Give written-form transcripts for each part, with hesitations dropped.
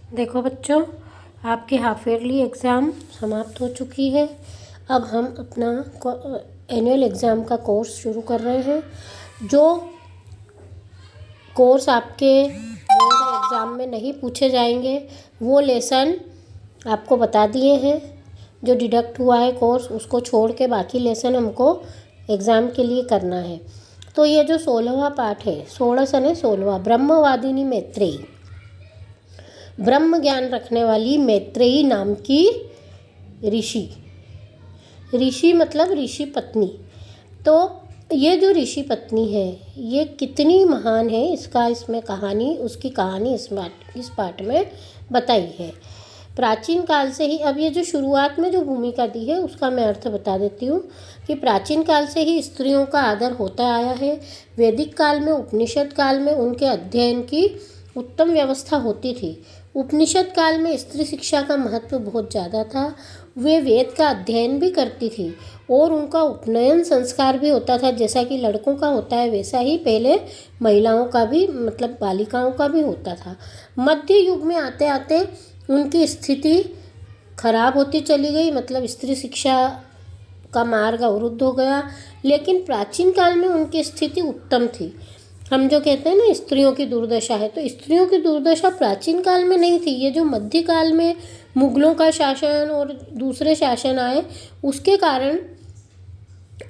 देखो बच्चों, आपकी हाफ ईयरली एग्ज़ाम समाप्त हो चुकी है। अब हम अपना एनुअल एग्ज़ाम का कोर्स शुरू कर रहे हैं। जो कोर्स आपके बोर्ड एग्ज़ाम में नहीं पूछे जाएंगे वो लेसन आपको बता दिए हैं। जो डिडक्ट हुआ है कोर्स उसको छोड़ के बाकी लेसन हमको एग्ज़ाम के लिए करना है। तो ये जो 16वां पाठ है, 16 सने 16वां, ब्रह्मवादिनी मैत्रेयी, ब्रह्म ज्ञान रखने वाली मैत्रेयी नाम की ऋषि मतलब ऋषि पत्नी। तो ये जो ऋषि पत्नी है ये कितनी महान है, इसमें कहानी, उसकी कहानी इस पाठ में बताई है। प्राचीन काल से ही, अब ये जो शुरुआत में जो भूमिका दी है उसका मैं अर्थ बता देती हूँ कि प्राचीन काल से ही स्त्रियों का आदर होता आया है। वैदिक काल में, उपनिषद काल में उनके अध्ययन की उत्तम व्यवस्था होती थी। उपनिषद काल में स्त्री शिक्षा का महत्व बहुत ज़्यादा था। वे वेद का अध्ययन भी करती थी और उनका उपनयन संस्कार भी होता था। जैसा कि लड़कों का होता है वैसा ही पहले महिलाओं का भी, मतलब बालिकाओं का भी होता था। मध्य युग में आते आते उनकी स्थिति खराब होती चली गई, मतलब स्त्री शिक्षा का मार्ग अवरुद्ध हो गया। लेकिन प्राचीन काल में उनकी स्थिति उत्तम थी। हम जो कहते हैं ना स्त्रियों की दुर्दशा है, तो स्त्रियों की दुर्दशा प्राचीन काल में नहीं थी। ये जो मध्यकाल में मुगलों का शासन और दूसरे शासन आए उसके कारण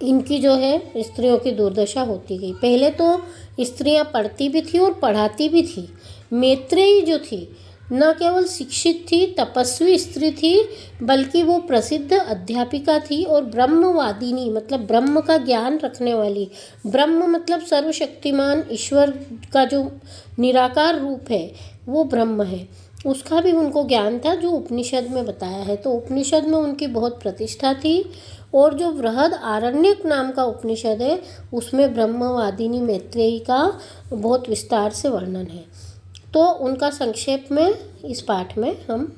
इनकी जो है स्त्रियों की दुर्दशा होती गई। पहले तो स्त्रियां पढ़ती भी थी और पढ़ाती भी थी। मैत्रेयी जो थी न केवल शिक्षित थी, तपस्वी स्त्री थी, बल्कि वो प्रसिद्ध अध्यापिका थी और ब्रह्मवादिनी मतलब ब्रह्म का ज्ञान रखने वाली। ब्रह्म मतलब सर्वशक्तिमान ईश्वर का जो निराकार रूप है वो ब्रह्म है, उसका भी उनको ज्ञान था जो उपनिषद में बताया है। तो उपनिषद में उनकी बहुत प्रतिष्ठा थी। और जो बृहद आरण्यक नाम का उपनिषद है उसमें ब्रह्मवादिनी मैत्रेयी का बहुत विस्तार से वर्णन है। तो उनका संक्षेप में इस पाठ में हम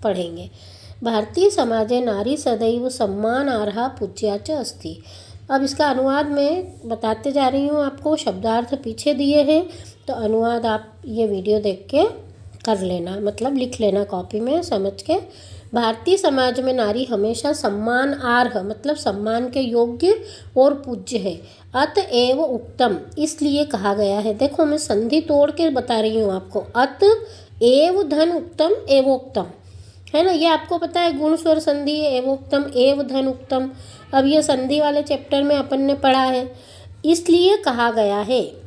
पढ़ेंगे। भारतीय समाजे नारी सदैव सम्मानार्हा पूज्या च अस्ति। अब इसका अनुवाद मैं बताते जा रही हूँ आपको, शब्दार्थ पीछे दिए हैं, तो अनुवाद आप ये वीडियो देख के कर लेना, मतलब लिख लेना कॉपी में समझ के। भारतीय समाज में नारी हमेशा सम्मानार्ह मतलब सम्मान के योग्य और पूज्य है। अतएव उक्तम इसलिए कहा गया है। देखो मैं संधि तोड़ के बता रही हूँ आपको। अत एव धन उक्तम एवोक्तम है ना, ये आपको पता है गुण स्वर संधि है, एवोक्तम एव धन उक्तम। अब ये संधि वाले चैप्टर में अपन ने पढ़ा है। इसलिए कहा गया है।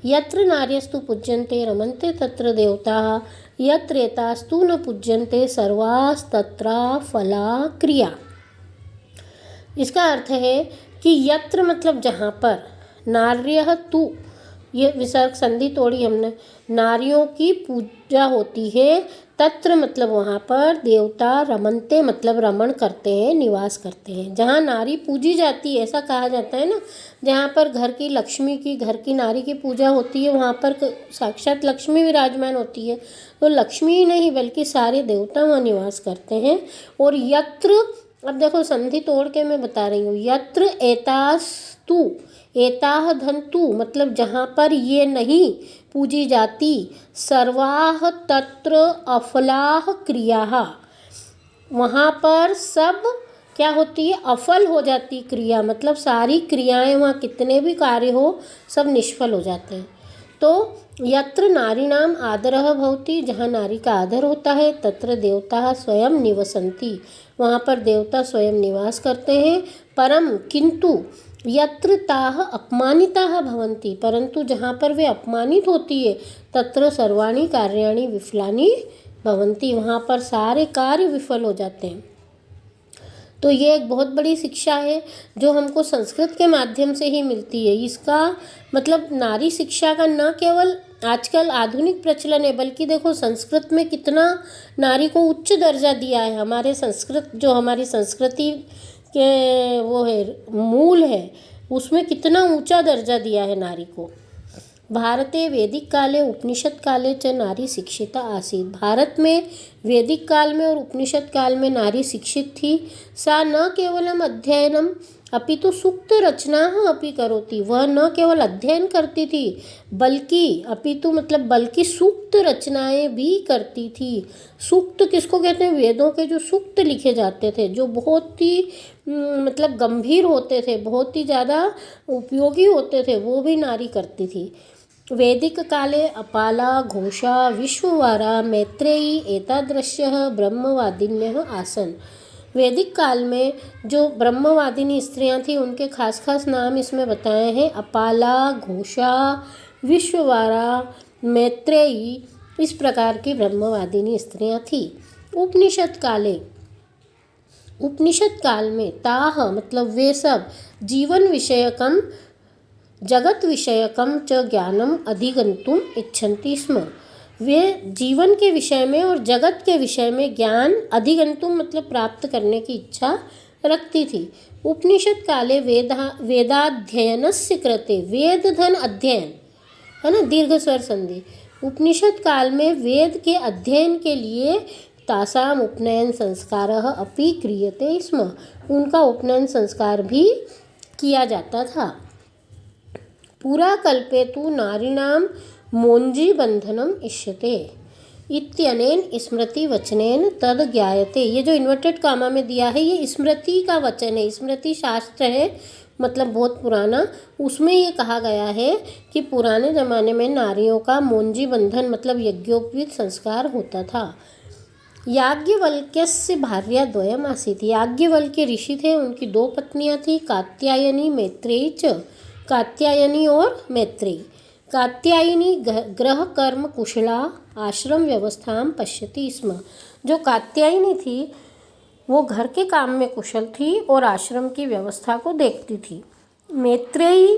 यत्र नार्यस्तु पूज्यन्ते रमन्ते तत्र देवताः यत्र एतास्तु न पूज्यन्ते सर्वास्तत्रा फला क्रिया। इसका अर्थ है कि यत्र मतलब जहाँ पर, नार्यः तु, ये विसर्ग संधि तोड़ी हमने, नारियों की पूजा होती है, तत्र मतलब वहाँ पर, देवता, रमन्ते मतलब रमण करते हैं, निवास करते हैं। जहाँ नारी पूजी जाती है ऐसा कहा जाता है ना, जहाँ पर घर की लक्ष्मी की, घर की नारी की पूजा होती है वहाँ पर साक्षात लक्ष्मी विराजमान होती है। तो लक्ष्मी ही नहीं बल्कि सारे देवता वहाँ निवास करते हैं। और यत्र, अब देखो संधि तोड़ के मैं बता रही हूँ, यत्र एतास्तु, एताह धन्तु मतलब जहाँ पर ये नहीं पूजी जाती, सर्वाह तत्र अफलाह क्रियाः वहाँ पर सब क्या होती है, अफल हो जाती क्रिया, मतलब सारी क्रियाएं, वहाँ कितने भी कार्य हो सब निष्फल हो जाते हैं। तो यत्र नारीणाम आदरः भवति, जहाँ नारी का आदर होता है, तत्र देवताः स्वयं निवसन्ति वहाँ पर देवता स्वयं निवास करते हैं। परम किंतु यत्र ताः अपमानिताः भवन्ति, परंतु जहाँ पर वे अपमानित होती है, तत्र सर्वाणि कार्याणि विफलानि भवन्ति वहाँ पर सारे कार्य विफल हो जाते हैं। तो ये एक बहुत बड़ी शिक्षा है जो हमको संस्कृत के माध्यम से ही मिलती है। इसका मतलब नारी शिक्षा का न केवल आजकल आधुनिक प्रचलन है, बल्कि देखो संस्कृत में कितना नारी को उच्च दर्जा दिया है। हमारे संस्कृत जो हमारी संस्कृति के वो है मूल है, उसमें कितना ऊंचा दर्जा दिया है नारी को। भारते वैदिक काले उपनिषद काले च नारी शिक्षिता आसीत्। भारत में वैदिक काल में और उपनिषद काल में नारी शिक्षित थी। सा न केवलम अध्ययनम अपितु सूक्त रचना अपि करोति, वह न केवल अध्ययन करती थी बल्कि अपितु मतलब बल्कि सूक्त रचनाएं भी करती थी। सूक्त किसको कहते हैं? वेदों के जो सूक्त लिखे जाते थे, जो बहुत ही मतलब गंभीर होते थे, बहुत ही ज़्यादा उपयोगी होते थे, वो भी नारी करती थी। वैदिक काले अपाला, घोषा, विश्ववारा, मैत्रेयी एतादृश्यः ब्रह्मवादिन्यः आसन। वैदिक काल में जो ब्रह्मवादिनी स्त्रियां थी उनके खास खास नाम इसमें बताए हैं। अपाला, घोषा, विश्ववारा, मैत्रेयी, इस प्रकार की ब्रह्मवादिनी स्त्रियां थी। उपनिषद काल में ताह मतलब वे सब जीवन विषयकम जगत विषयकम च ज्ञानम अधिगंतुम इच्छन्ति स्म। वे जीवन के विषय में और जगत के विषय में ज्ञान अधिगंतुम मतलब प्राप्त करने की इच्छा रखती थी। उपनिषद काले वेदाध्ययनस्य कृते, वेद धन अध्ययन है ना, दीर्घ स्वर संधि। उपनिषद काल में वेद के अध्ययन के लिए तासाम उपनयन संस्कारः अपि क्रियते स्म, उनका उपनयन संस्कार भी किया जाता था। पुरा कल्पे तु नारीणां मोंजी बंधनम इष्यते इत्यनेन स्मृति वचनेन तद ज्ञायते। ये जो इन्वर्टेड कामा में दिया है ये स्मृति का वचन है, स्मृति शास्त्र है, मतलब बहुत पुराना। उसमें ये कहा गया है कि पुराने ज़माने में नारियों का मोंजी बंधन मतलब यज्ञोपवीत संस्कार होता था। याज्ञवल्क्यस्य भार्या द्वयम् आसीत्। याज्ञवल्क्य ऋषि थे, उनकी 2 पत्नियां थी, कात्यायनी मैत्रेयी च। कात्यायनी और मैत्रेयी। कात्यायनी ग्रह कर्म कुशला आश्रम व्यवस्थां पश्यति स्म। जो कात्यायनी थी वो घर के काम में कुशल थी और आश्रम की व्यवस्था को देखती थी। मैत्रेयी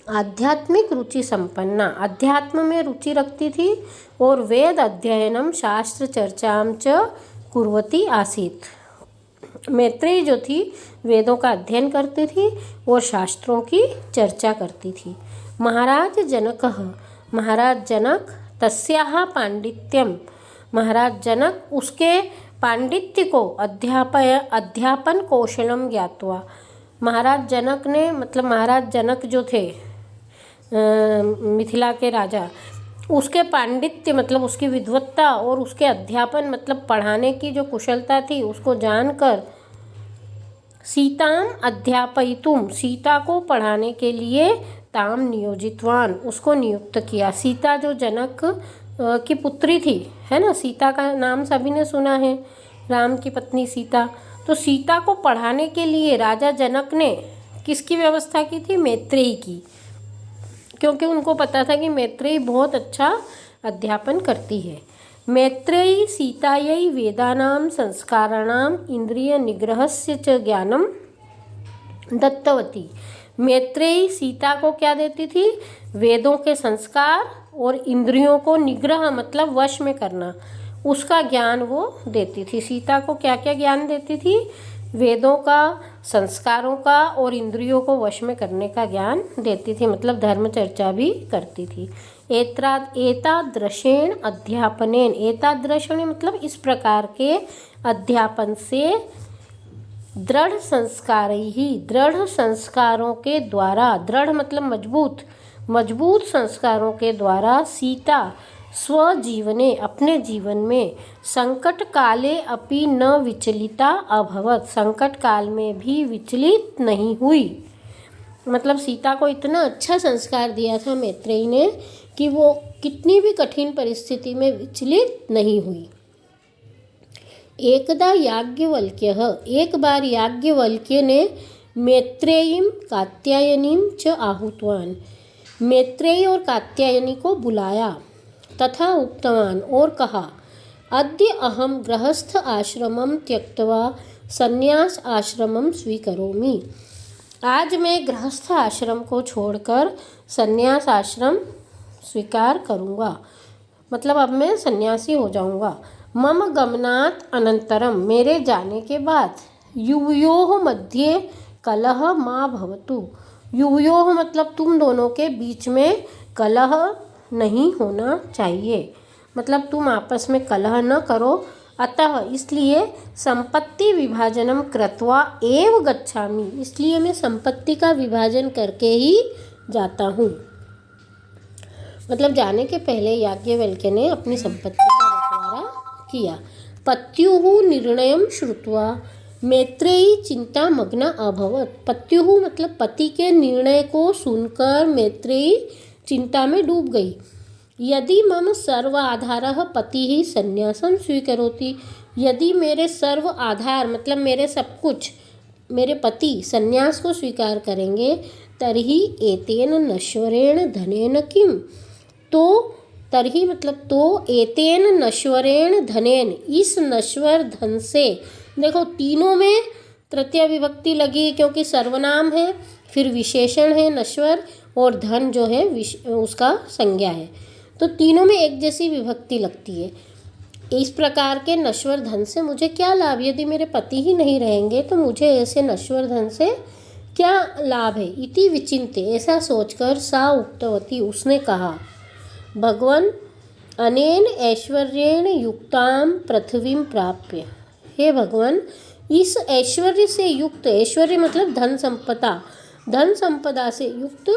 आध्यात्मिक रुचि संपन्ना, अध्यात्म में रुचि रखती थी और वेद अध्ययनम शास्त्र चर्चाम च कुर्वती आसीत्। मैत्रेयी जो थी वेदों का अध्ययन करती थी और शास्त्रों की चर्चा करती थी। महाराज जनक तस्याः पांडित्यम, महाराज जनक उसके पांडित्य को अध्यापन कौशलम ज्ञात्वा। महाराज जनक ने मतलब महाराज जनक जो थे मिथिला के राजा, उसके पांडित्य मतलब उसकी विद्वत्ता और उसके अध्यापन मतलब पढ़ाने की जो कुशलता थी उसको जानकर सीताम अध्यापयितुम, सीता को पढ़ाने के लिए ताम नियोजितवान, उसको नियुक्त किया। सीता जो जनक की पुत्री थी है ना, सीता का नाम सभी ने सुना है, राम की पत्नी सीता। तो सीता को पढ़ाने के लिए राजा जनक ने किसकी व्यवस्था की थी? मैत्रेयी की, क्योंकि उनको पता था कि मैत्रेयी बहुत अच्छा अध्यापन करती है। मैत्रेयी सीतायै वेदानां संस्काराणां इंद्रिय निग्रहस्य च ज्ञानम दत्तवती। मैत्रेयी सीता को क्या देती थी? वेदों के संस्कार और इंद्रियों को निग्रह मतलब वश में करना, उसका ज्ञान वो देती थी। सीता को क्या क्या ज्ञान देती थी? वेदों का, संस्कारों का और इंद्रियों को वश में करने का ज्ञान देती थी, मतलब धर्म चर्चा भी करती थी। एतादृशेन अध्यापनेन, एतादृशेन मतलब इस प्रकार के अध्यापन से दृढ़ संस्कार ही, दृढ़ संस्कारों के द्वारा, दृढ़ मतलब मजबूत, मजबूत संस्कारों के द्वारा सीता स्वजीवने अपने जीवन में संकट काले अपि न विचलिता अभवत, संकट काल में भी विचलित नहीं हुई। मतलब सीता को इतना अच्छा संस्कार दिया था मैत्रेयी ने कि वो कितनी भी कठिन परिस्थिति में विचलित नहीं हुई। एकदा याज्ञवल्क्यः, एक बार याज्ञवल्क्य ने मैत्रेयीं कात्यायनीं च आहूतवान्, मैत्रेयी और कात्यायनी को बुलाया तथा उक्तवान् और कहा, अद्य अहम गृहस्थ आश्रमं त्यक्त्वा संन्यास आश्रमं स्वीकरोमि। आज मैं गृहस्थ आश्रम को छोड़कर संन्यास आश्रम स्वीकार करूँगा, मतलब अब मैं सन्यासी हो जाऊँगा। मम गमनात् अनंतरम, मेरे जाने के बाद युवयोः मध्ये कलह मा भवतु। युवयोः मतलब तुम दोनों के बीच में कलह नहीं होना चाहिए, मतलब तुम आपस में कलह न करो। अतः इसलिए संपत्ति विभाजनम कृत्वा एव गच्छामि, इसलिए मैं संपत्ति का विभाजन करके ही जाता हूँ। मतलब जाने के पहले याज्ञवल्क्य ने अपनी संपत्ति का बंटवारा किया। पत्युः निर्णयं श्रुत्वा मैत्रेयी चिंता मग्ना अभवत। पत्युः मतलब पति के निर्णय को सुनकर मैत्रेयी चिंता में डूब गई। यदि मम सर्व आधारः पतिः संन्यासं स्वीकरोति, यदि मेरे सर्व आधार मतलब मेरे सब कुछ मेरे पति संन्यास को स्वीकार करेंगे, तर्हि एतेन नश्वरेण धनेन किम, तो तर्हि मतलब तो एतेन नश्वरेण धनेन, इस नश्वर धन से, देखो तीनों में तृतीय विभक्ति लगी क्योंकि सर्वनाम है, फिर विशेषण है नश्वर और धन जो है उसका संज्ञा है, तो तीनों में एक जैसी विभक्ति लगती है। इस प्रकार के नश्वर धन से मुझे क्या लाभ, यदि मेरे पति ही नहीं रहेंगे तो मुझे ऐसे नश्वर धन से क्या लाभ है। इति विचिन्त्य, ऐसा सोचकर सा उक्तवती, उसने कहा, भगवन् अनेन ऐश्वर्येण युक्तां पृथ्वीं प्राप्य, हे भगवान इस ऐश्वर्य से युक्त, ऐश्वर्य मतलब धन संपदा से युक्त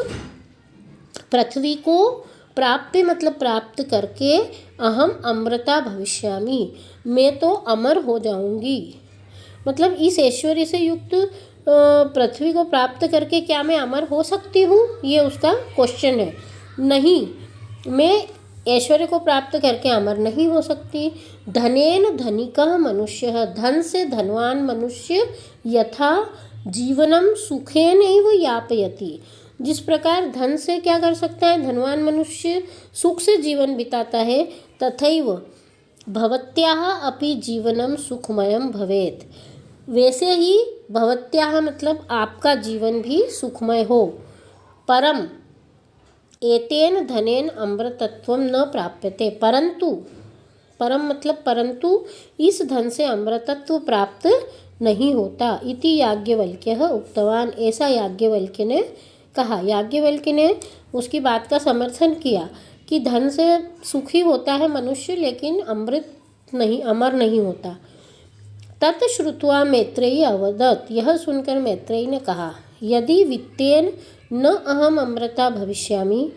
पृथ्वी को प्राप्य मतलब प्राप्त करके अहम अमृता भविष्यामि, मैं तो अमर हो जाऊंगी। मतलब इस ऐश्वर्य से युक्त पृथ्वी को प्राप्त करके क्या मैं अमर हो सकती हूँ, ये उसका क्वेश्चन है। नहीं, मैं ऐश्वर्य को प्राप्त करके अमर नहीं हो सकती। धनेन धनिकः मनुष्यः, धन से धनवान मनुष्य यथा जीवनम सुखेनैव यापयति, जिस प्रकार धन से क्या कर सकता है, धनवान मनुष्य सुख से जीवन बिताता है, तथैव भवत्याः अपि जीवनम सुखमयम भवेत्, वैसे ही भवत्याः मतलब आपका जीवन भी सुखमय हो। परम एतेन धनेन अमृतत्वं न प्राप्यते, परंतु परम मतलब परंतु इस धन से अमृतत्व प्राप्त नहीं होता। इति याज्ञवल्क्यः उक्तवान, ऐसा याज्ञवल्क्य ने कहा। याज्ञवल्क्य ने उसकी बात का समर्थन किया कि धन से सुखी होता है मनुष्य, लेकिन अमर नहीं होता। तत् श्रुत्वा मैत्रेयी अवदत्, यह सुनकर मैत्रेयी ने कहा, यदि वित्तेन न अहम अमृता भविष्यामि,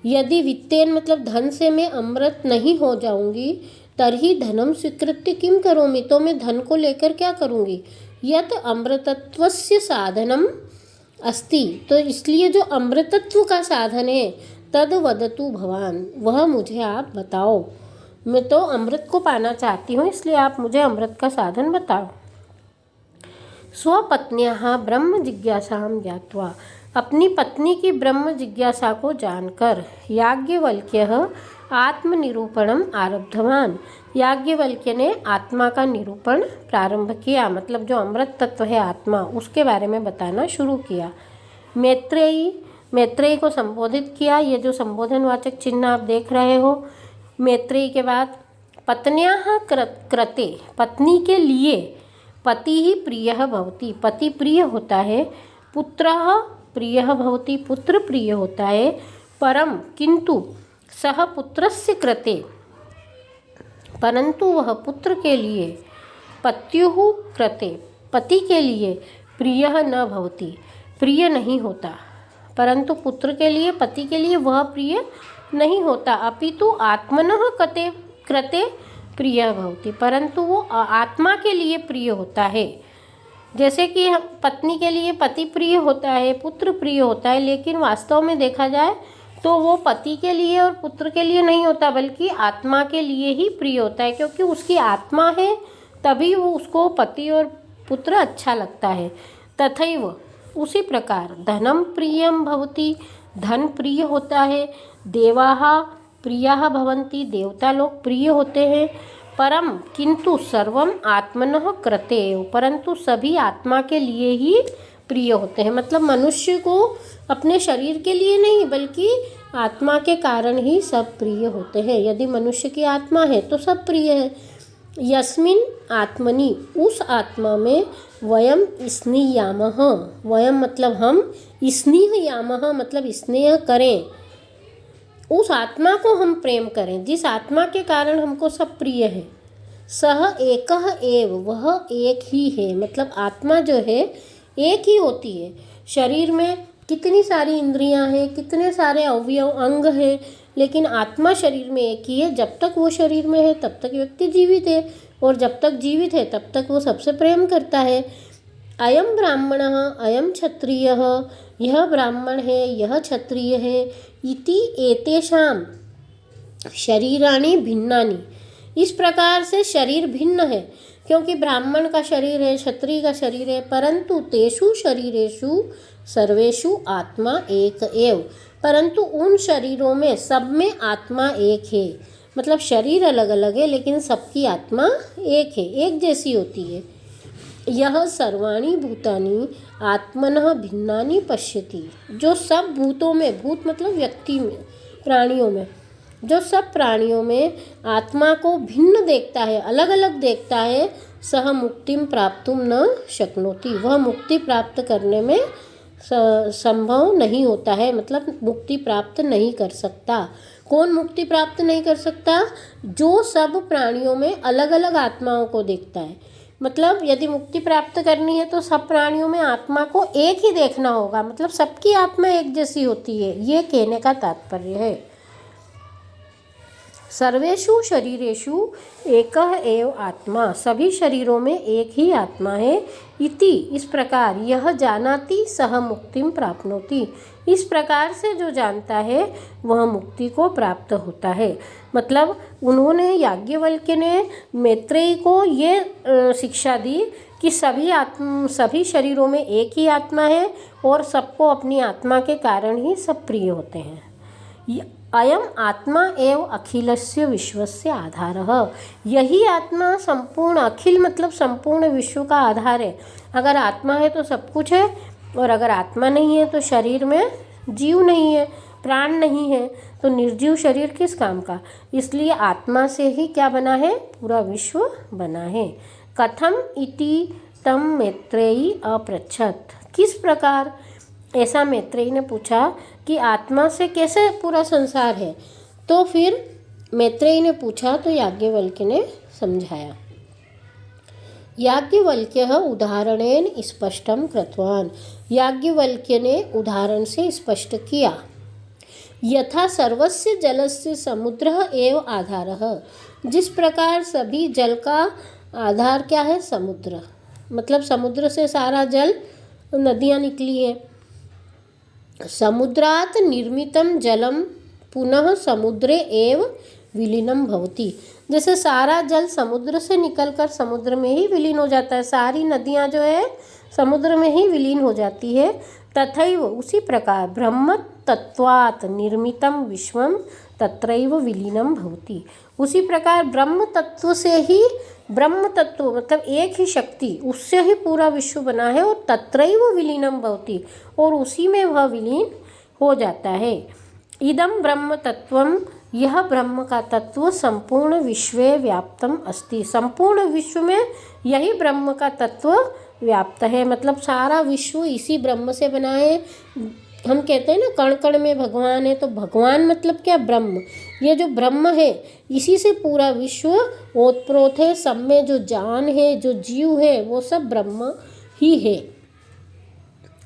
यदि वित्तेन मतलब धन से मैं अमृत नहीं हो जाऊंगी, तर्हि धनम स्वीकृत्य किम करोमि, तो मैं धन को लेकर क्या करूंगी। यत् अमृतत्वस्य साधनम अस्ति, तो इसलिए जो अमृतत्व का साधन है, तद वदतु भवान, वह मुझे आप बताओ। मैं तो अमृत को पाना चाहती हूँ, इसलिए आप मुझे अमृत का साधन बताओ। स्वपत्न्याः ब्रह्म जिज्ञासां ज्ञात्वा, अपनी पत्नी की ब्रह्म जिज्ञासा को जानकर याज्ञवल्क्यः आत्मनिरूपणम आरब्धवान, याज्ञवल्क्य ने आत्मा का निरूपण प्रारंभ किया, मतलब जो अमृत तत्व है आत्मा, उसके बारे में बताना शुरू किया। मैत्रेयी को संबोधित किया। ये जो संबोधनवाचक चिन्ह आप देख रहे हो, मैत्रेयी के बाद पत्न्याः कृते, पत्नी के लिए, पति ही प्रियः भवति, पति प्रिय होता है, पुत्रः प्रियः भवति, पुत्र प्रिय होता है, परम किंतु सह पुत्रस्य कृते, परंतु वह पुत्र के लिए, पत्युः कृते, पति के लिए, प्रियः न भवति, प्रिय नहीं होता, परंतु पुत्र के लिए, पति के लिए वह प्रिय नहीं होता। अपितु आत्मनः कृते प्रिय भवति, परंतु वो आत्मा के लिए प्रिय होता है। जैसे कि पत्नी के लिए पति प्रिय होता है, पुत्र प्रिय होता है, लेकिन वास्तव में देखा जाए तो वो पति के लिए और पुत्र के लिए नहीं होता, बल्कि आत्मा के लिए ही प्रिय होता है, क्योंकि उसकी आत्मा है तभी वो उसको पति और पुत्र अच्छा लगता है। तथैव उसी प्रकार धनम प्रियम भवति, धन प्रिय होता है, देवाः प्रियाः भवन्ति, देवता लोग प्रिय होते हैं, परम किंतु सर्वम आत्मनः कृते, परंतु सभी आत्मा के लिए ही प्रिय होते हैं। मतलब मनुष्य को अपने शरीर के लिए नहीं, बल्कि आत्मा के कारण ही सब प्रिय होते हैं। यदि मनुष्य की आत्मा है तो सब प्रिय है। यस्मिन् आत्मनि, उस आत्मा में, वयम स्नेयामः, वयम मतलब हम, स्नेहयामः मतलब स्नेह करें, उस आत्मा को हम प्रेम करें जिस आत्मा के कारण हमको सब प्रिय है। सह एकः एव, वह एक ही है। मतलब आत्मा जो है एक ही होती है। शरीर में कितनी सारी इंद्रियां हैं, कितने सारे अवयव अंग हैं, लेकिन आत्मा शरीर में एक ही है। जब तक वो शरीर में है तब तक व्यक्ति जीवित है, और जब तक जीवित है तब तक वो सबसे प्रेम करता है। अयम ब्राह्मणः अयम क्षत्रियः, यह ब्राह्मण है, यह क्षत्रिय है। इति एतेषां शरीराणि भिन्नानि, इस प्रकार से शरीर भिन्न है, क्योंकि ब्राह्मण का शरीर है, क्षत्रिय का शरीर है, परंतु तेषु शरीरेषु सर्वेषु आत्मा एक एव, परंतु उन शरीरों में सब में आत्मा एक है। मतलब शरीर अलग अलग है लेकिन सबकी आत्मा एक है, एक जैसी होती है। यह सर्वाणि भूतानि आत्मनः भिन्नानि पश्यति, जो सब भूतों में, भूत मतलब व्यक्ति में, प्राणियों में, जो सब प्राणियों में आत्मा को भिन्न देखता है, अलग अलग देखता है, सह मुक्तिम प्राप्तुम न शक्नोति, वह मुक्ति प्राप्त करने में संभव नहीं होता है। मतलब मुक्ति प्राप्त नहीं कर सकता। कौन मुक्ति प्राप्त नहीं कर सकता? जो सब प्राणियों में अलग अलग आत्माओं को देखता है। मतलब यदि मुक्ति प्राप्त करनी है तो सब प्राणियों में आत्मा को एक ही देखना होगा। मतलब सबकी आत्मा एक जैसी होती है, ये कहने का तात्पर्य है। सर्वेषु शरीरेषु एकः एव आत्मा, सभी शरीरों में एक ही आत्मा है। इति, इस प्रकार, यह जानाति सह मुक्तिम प्राप्नोति, इस प्रकार से जो जानता है वह मुक्ति को प्राप्त होता है। मतलब उन्होंने, याज्ञवल्क्य ने मैत्रेयी को ये शिक्षा दी कि सभी शरीरों में एक ही आत्मा है और सबको अपनी आत्मा के कारण ही सब प्रिय होते हैं। अयम आत्मा एव अखिलस्य विश्वस्य आधारः, यही आत्मा संपूर्ण, अखिल मतलब संपूर्ण विश्व का आधार है। अगर आत्मा है तो सब कुछ है, और अगर आत्मा नहीं है तो शरीर में जीव नहीं है, प्राण नहीं है, तो निर्जीव शरीर किस काम का। इसलिए आत्मा से ही क्या बना है? पूरा विश्व बना है। कथम इति तम मैत्रेयी अपृच्छत, किस प्रकार, ऐसा मैत्रेयी ने पूछा कि आत्मा से कैसे पूरा संसार है। तो फिर मैत्रेयी ने पूछा तो याज्ञवल्क्य ने समझाया। याज्ञवल्क्यः उदाहरणेन स्पष्टं कृतवान, याज्ञवल्क्य ने उदाहरण से स्पष्ट किया। यथा सर्वस्य जलस्य समुद्रः एव आधारः, जिस प्रकार सभी जल का आधार क्या है? समुद्र। मतलब समुद्र से सारा जल, नदियाँ निकली है। समुद्रात् निर्मितं जलम पुनः समुद्रे एव विलीनं भवति, जैसे सारा जल समुद्र से निकलकर समुद्र में ही विलीन हो जाता है, सारी नदियाँ जो है समुद्र में ही विलीन हो जाती है। तथैव, उसी प्रकार, ब्रह्म तत्वात् निर्मितं विश्वं तत्रैव विलीनं भवति, उसी प्रकार ब्रह्म तत्व से ही, ब्रह्म तत्व मतलब एक ही शक्ति, उससे ही पूरा विश्व बना है, और तत्रैव विलीनं भवति, और उसी में वह विलीन हो जाता है। इदं ब्रह्म तत्वम, यह ब्रह्म का तत्व संपूर्ण विश्वे व्याप्तम अस्ति, संपूर्ण विश्व में यही ब्रह्म का तत्व व्याप्त है। मतलब सारा विश्व इसी ब्रह्म से बना है। हम कहते हैं ना कण कण में भगवान है, तो भगवान मतलब क्या? ब्रह्म। ये जो ब्रह्म है इसी से पूरा विश्व ओतप्रोत है। सब में जो जान है, जो जीव है, वो सब ब्रह्म ही है।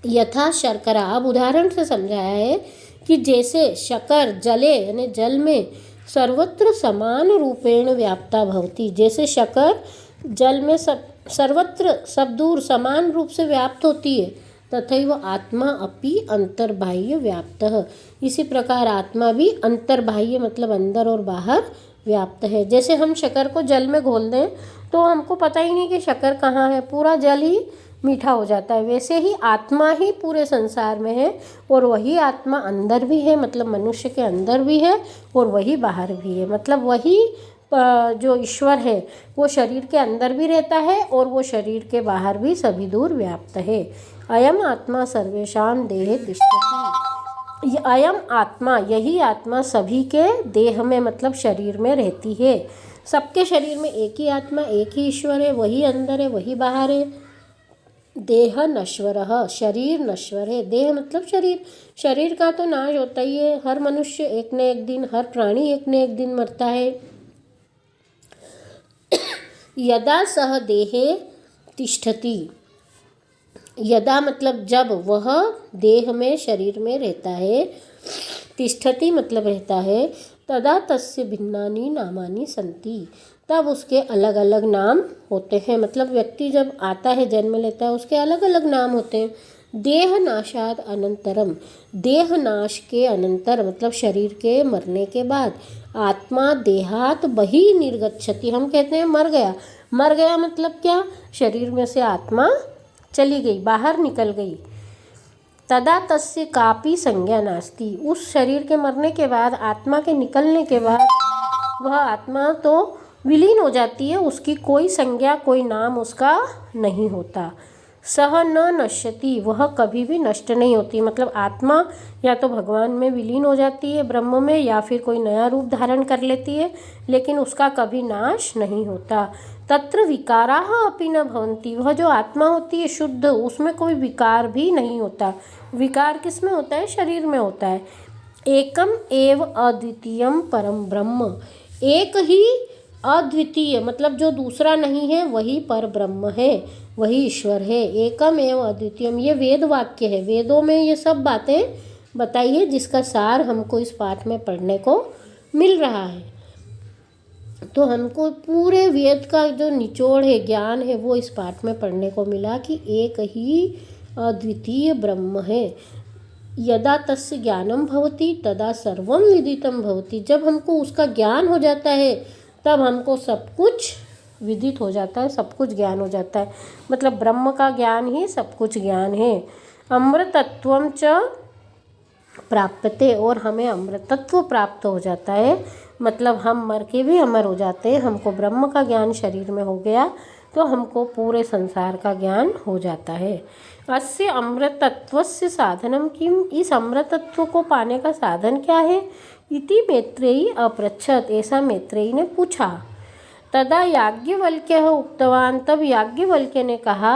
यथा शर्करा, अब उदाहरण से समझाया है कि जैसे शकर जले यानी जल में सर्वत्र समान रूपेण व्याप्ता भवति, जैसे शकर जल में सर्वत्र सब दूर समान रूप से व्याप्त होती है। तथैव आत्मा अपि अंतर्बाह्य व्याप्तः, इसी प्रकार आत्मा भी अंतर्बाह्य मतलब अंदर और बाहर व्याप्त है। जैसे हम शक्कर को जल में घोल दें तो हमको पता ही नहीं कि शक्कर कहाँ है, पूरा जल ही मीठा हो जाता है। वैसे ही आत्मा ही पूरे संसार में है, और वही आत्मा अंदर भी है, मतलब मनुष्य के अंदर भी है, और वही बाहर भी है। मतलब वही जो ईश्वर है वो शरीर के अंदर भी रहता है और वो शरीर के बाहर भी सभी दूर व्याप्त है। अयम आत्मा सर्वेषां देहे तिष्ठति, अयम आत्मा, यही आत्मा सभी के देह में मतलब शरीर में रहती है। सबके शरीर में एक ही आत्मा, एक ही ईश्वर है, वही अंदर है, वही बाहर है। देह नश्वरः, शरीर नश्वर है। देह मतलब शरीर, शरीर का तो नाश होता ही है। हर मनुष्य एक न एक दिन, हर प्राणी एक न एक दिन मरता है। यदा सह देहे तिष्ठति, यदा मतलब जब वह देह में शरीर में रहता है, तिष्ठति मतलब रहता है, तदा तस्य भिन्नानि नामानि सन्ति, तब उसके अलग अलग नाम होते हैं। मतलब व्यक्ति जब आता है, जन्म लेता है, उसके अलग अलग नाम होते हैं। देह नाशाद अनंतरम, देह नाश के अनंतर मतलब शरीर के मरने के बाद, आत्मा देहात बहि निर्गच्छति, हम कहते हैं मर गया। मर गया मतलब क्या, शरीर में से आत्मा चली गई, बाहर निकल गई। तदा तस्य कापि संज्ञा नास्ति, उस शरीर के मरने के बाद, आत्मा के निकलने के बाद वह आत्मा तो विलीन हो जाती है, उसकी कोई संज्ञा, कोई नाम उसका नहीं होता। सह न नश्यति, वह कभी भी नष्ट नहीं होती। मतलब आत्मा या तो भगवान में विलीन हो जाती है, ब्रह्म में, या फिर कोई नया रूप धारण कर लेती है, लेकिन उसका कभी नाश नहीं होता। तत्र विकाराः अपि न भवन्ति, वह जो आत्मा होती है शुद्ध, उसमें कोई विकार भी नहीं होता। विकार किस में होता है, शरीर में होता है। एकम एव अद्वितीयम परम ब्रह्म, एक ही अद्वितीय मतलब जो दूसरा नहीं है वही पर ब्रह्म है, वही ईश्वर है। एकम एव अद्वितीयम, ये वेद वाक्य है, वेदों में ये सब बातें बताई है, जिसका सार हमको इस पाठ में पढ़ने को मिल रहा है। तो हमको पूरे वेद का जो निचोड़ है, ज्ञान है, वो इस पाठ में पढ़ने को मिला कि एक ही अद्वितीय ब्रह्म है। यदा तस्य ज्ञानम भवति तदा सर्वम विदितम भवति, जब हमको उसका ज्ञान हो जाता है तब हमको सब कुछ विदित हो जाता है, सब कुछ ज्ञान हो जाता है। मतलब ब्रह्म का ज्ञान ही सब कुछ ज्ञान है। अमृतत्वम च प्राप्यते, और हमें अमृतत्व प्राप्त हो जाता है। मतलब हम मर के भी अमर हो जाते हैं। हमको ब्रह्म का ज्ञान शरीर में हो गया तो हमको पूरे संसार का ज्ञान हो जाता है। अस्य अमृतत्वस्य साधनम किम, इस अमृतत्व को पाने का साधन क्या है। इति मैत्रेयी अपृच्छत, ऐसा मैत्रेयी ने पूछा। तदा याज्ञवल्क्यः उक्तवान्, तब याज्ञवल्क्य ने कहा,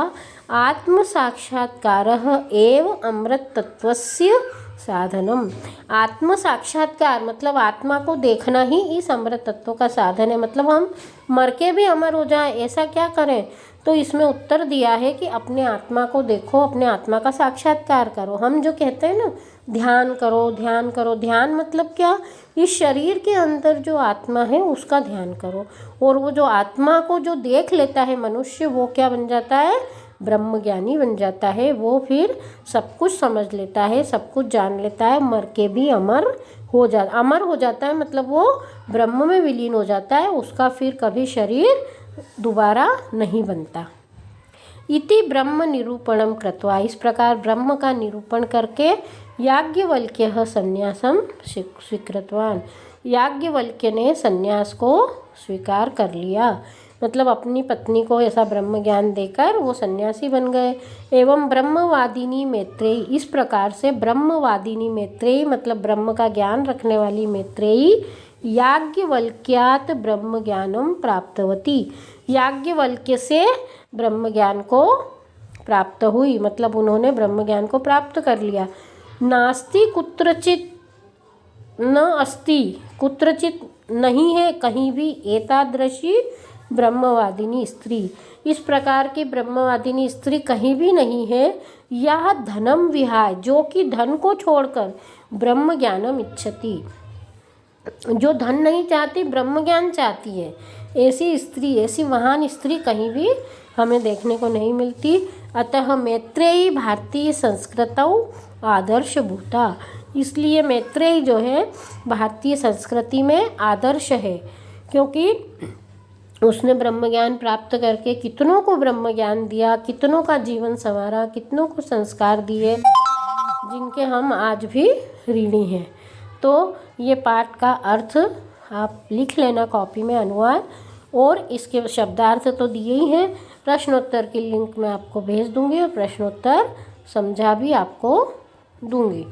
आत्म साक्षात्कारः एव अमृतत्वस्य साधनम, आत्म साक्षात्कार मतलब आत्मा को देखना ही इस अमृत तत्व का साधन है। मतलब हम मर के भी अमर हो जाएं, ऐसा क्या करें। तो इसमें उत्तर दिया है कि अपने आत्मा को देखो, अपने आत्मा का साक्षात्कार करो। हम जो कहते हैं ना, ध्यान करो ध्यान करो, ध्यान मतलब क्या, इस शरीर के अंदर जो आत्मा है उसका ध्यान करो। और वो जो आत्मा को जो देख लेता है मनुष्य, वो क्या बन जाता है, ब्रह्मज्ञानी बन जाता है। वो फिर सब कुछ समझ लेता है, सब कुछ जान लेता है, मर के भी अमर हो जाता है। मतलब वो ब्रह्म में विलीन हो जाता है, उसका फिर कभी शरीर दोबारा नहीं बनता। इति ब्रह्म निरूपणम कृत्वा, इस प्रकार ब्रह्म का निरूपण करके याज्ञवल्क्यः संन्यासम स्वीकृतवान्, याज्ञवल्क्य ने संन्यास को स्वीकार कर लिया। मतलब अपनी पत्नी को ऐसा ब्रह्म ज्ञान देकर वो सन्यासी बन गए। एवं ब्रह्मवादिनी मैत्रेयी, इस प्रकार से ब्रह्मवादिनी मैत्रेयी मतलब ब्रह्म का ज्ञान रखने वाली मैत्रेयी याज्ञवल्क्यात् ब्रह्म ज्ञानम प्राप्तवती, याज्ञवल्क्य से ब्रह्म ज्ञान को प्राप्त हुई। मतलब उन्होंने ब्रह्म ज्ञान को प्राप्त कर लिया। नास्ति कुत्रचित न अस्ति, कुत्रचित नहीं है कहीं भी, एतादृशी ब्रह्मवादिनी स्त्री, इस प्रकार की ब्रह्मवादिनी स्त्री कहीं भी नहीं है। यह धनम विहाय, जो कि धन को छोड़कर ब्रह्म ज्ञानम इच्छति, जो धन नहीं चाहती ब्रह्म ज्ञान चाहती है, ऐसी स्त्री, ऐसी महान स्त्री कहीं भी हमें देखने को नहीं मिलती। अतः मैत्रेयी भारतीय संस्कृतौ आदर्शभूता, इसलिए मैत्रेयी जो है भारतीय संस्कृति में आदर्श है, क्योंकि उसने ब्रह्म ज्ञान प्राप्त करके कितनों को ब्रह्म ज्ञान दिया, कितनों का जीवन संवारा, कितनों को संस्कार दिए, जिनके हम आज भी ऋणी हैं। तो ये पाठ का अर्थ आप लिख लेना कॉपी में, अनुवाद, और इसके शब्दार्थ तो दिए ही हैं। प्रश्नोत्तर की लिंक मैं आपको भेज दूंगी और प्रश्नोत्तर समझा भी आपको दूंगी।